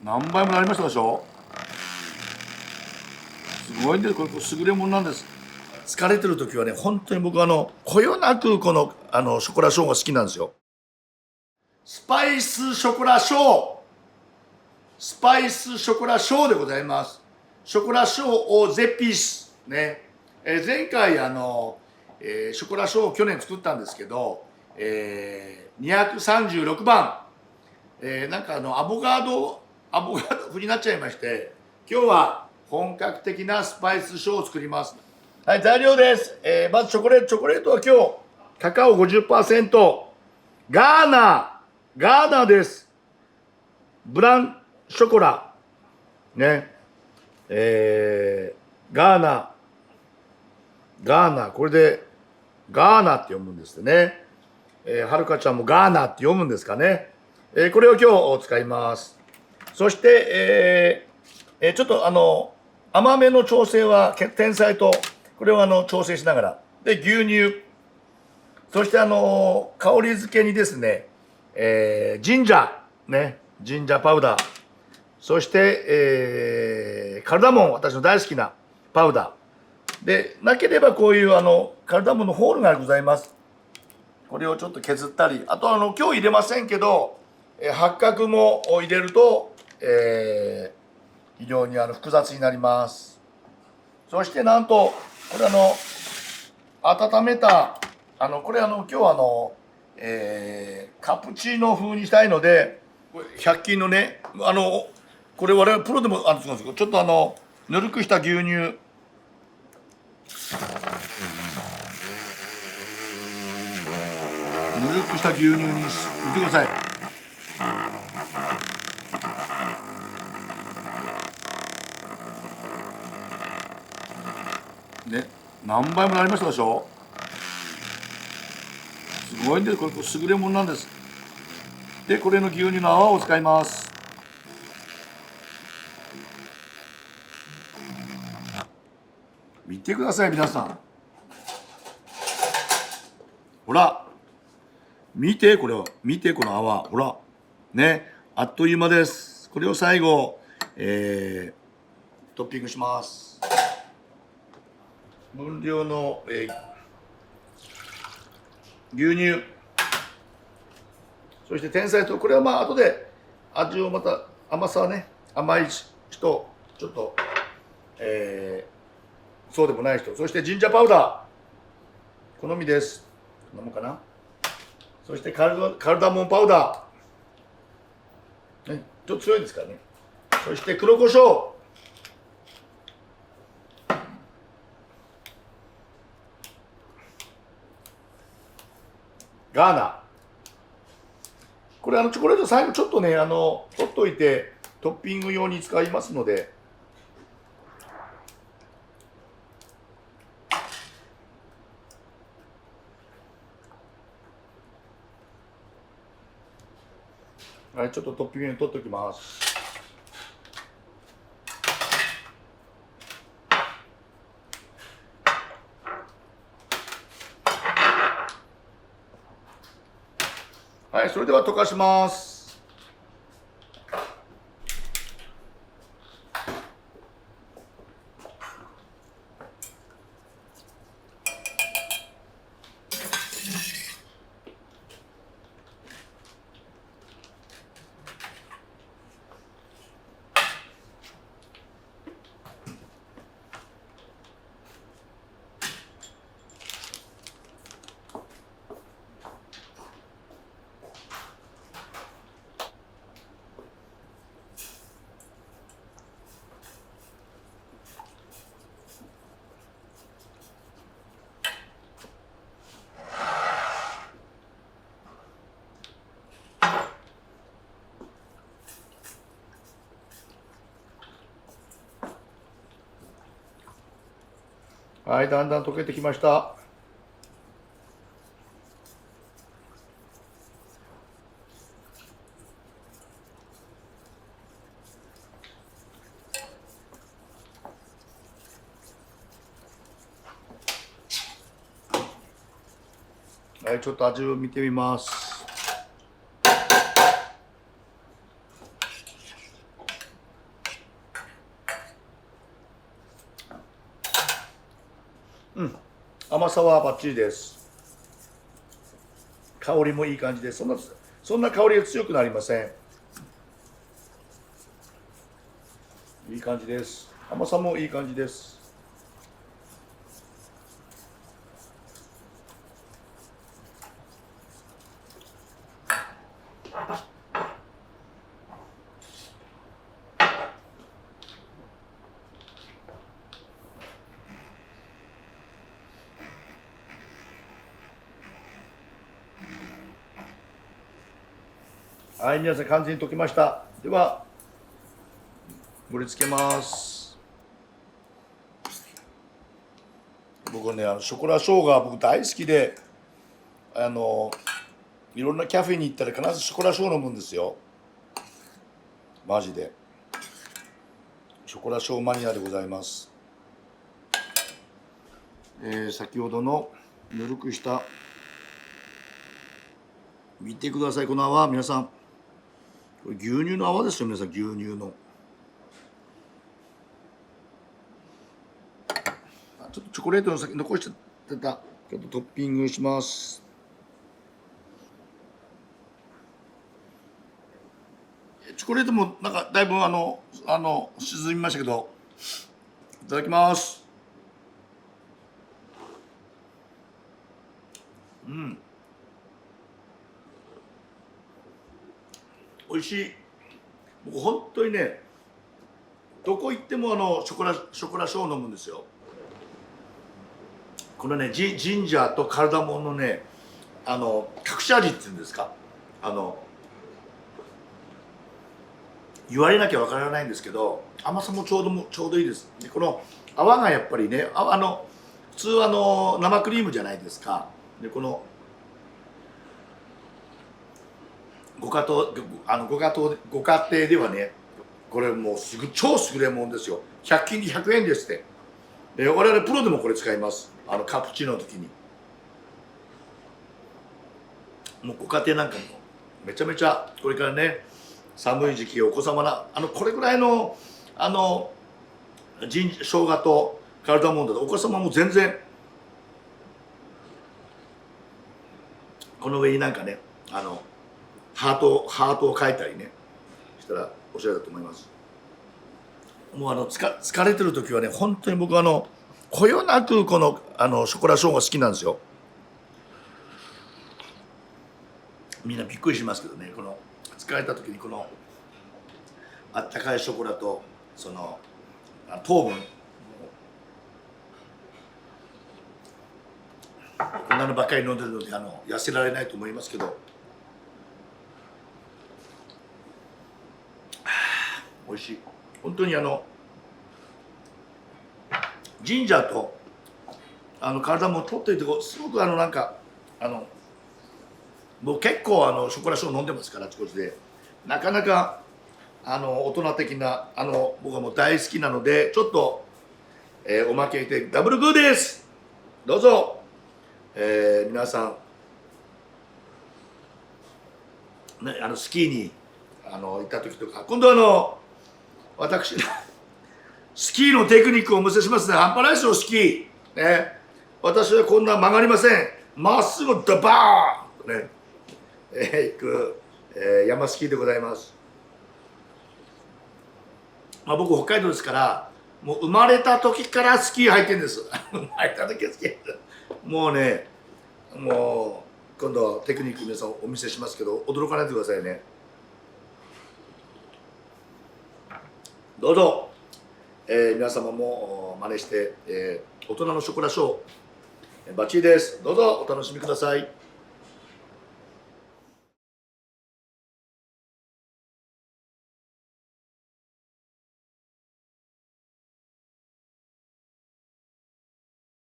何倍もなりましたでしょ。すごいんです。これ優れものなんです。疲れてる時はね、本当に僕こよなくこのショコラショーが好きなんですよ。スパイスショコラショー、スパイスショコラショーでございます。ショコラショーをゼピスね、前回ショコラショーを去年作ったんですけど、236番、なんかアボカド風になっちゃいまして、今日は本格的なスパイスショーを作ります。はい、材料です。まずチョコレートは今日カカオ 50%、 ガーナです。ブランショコラね、ガーナ、これでガーナって読むんですね。はるかちゃんもガーナって読むんですかね。これを今日使います。そして、ちょっと甘めの調整は天才とこれを調整しながらで、牛乳、そして香り付けにですね、ジンジャーパウダー、そして、カルダモン、私の大好きなパウダーで、なければこういうカルダモンのホールがございます。これをちょっと削ったり、あと今日入れませんけど、八角も入れると、非常に複雑になります。そしてなんとこれ温めたこれ今日カプチーノ風にしたいので、100均のねこれ我々プロでもそうなんですけど、ちょっとぬるくした牛乳、ぬるくした牛乳に見てください。ね、何倍もなりましたでしょ。すごいんです。これ優れものなんです。で、これの牛乳の泡を使います。見てください皆さん、ほら見て、これを見て、この泡、ほらね、あっという間です。これを最後、トッピングします。分量の、牛乳、そして天才と、これはまあ後で味をまた甘さはね、甘い人、ちょっと、そうでもない人、そしてジンジャーパウダー好みです。こんなもんかな。そしてカルダモンパウダー、ね、ちょっと強いですからね。そして黒胡椒、ガーナ、これチョコレート最後ちょっとね取っといてトッピング用に使いますので、はい、ちょっとトッピングに取っておきます。はい、それでは溶かします。はい、だんだん溶けてきました。はい、ちょっと味を見てみます。甘さはバッチリです。香りもいい感じです。そんな香りが強くなりません。いい感じです。甘さもいい感じです。はい、皆さん完全に溶けました。では盛り付けます。僕ね、ショコラショウガ僕大好きで、いろんなキャフェに行ったら必ずショコラショウ飲むんですよ。マジでショコラショウマニアでございます。先ほどのぬるくした見てください、この泡。皆さん、これ牛乳の泡ですよ。皆さん、牛乳のちょっとチョコレートの先残してた、ちょっとトッピングします。チョコレートもなんかだいぶ沈みましたけど、いただきます。美味しい。僕本当にね、どこ行ってもショコラショウ飲むんですよ。このね、ジンジャーとカルダモンのね、隠し味っていうんですか、言われなきゃわからないんですけど、甘さもちょうどいいです。でこの泡がやっぱりね、普通生クリームじゃないですか。でこのご家庭ではね、これもう超優れもんですよ。100均で100円ですって。で我々プロでもこれ使います。カプチーノの時に。もうご家庭なんかもめちゃめちゃこれからね、寒い時期お子様これぐらいの生姜とカルダモンだとお子様も全然、この上になんかねハートを描いたりねしたらおしゃれだと思います。もう疲れてる時はね、本当に僕こよなくこのショコラショウが好きなんですよ。みんなびっくりしますけどね、この疲れた時にこのあったかいショコラとその糖分、こんなのばっかり飲んでるので痩せられないと思いますけど、美味しい。本当にジンジャーと体も取っといてすごくなんか僕結構ショコラショウ飲んでますから、あちこちで。なかなか大人的な僕はもう大好きなので、ちょっと、おまけでダブルグーです。どうぞ、皆さん、ね、スキーに行った時とか、今度私のスキーのテクニックをお見せしますね。半端ないですよ、スキー。ね、私はこんな曲がりません。まっすぐドバーンとね、行く、山スキーでございます。僕北海道ですから、もう生まれた時からスキー履いてるんです。生まれた時はスキー。もうね、もう今度テクニック皆さんお見せしますけど、驚かないでくださいね。どうぞ、皆様も真似して、大人のショコラショーバッチリです。どうぞお楽しみください。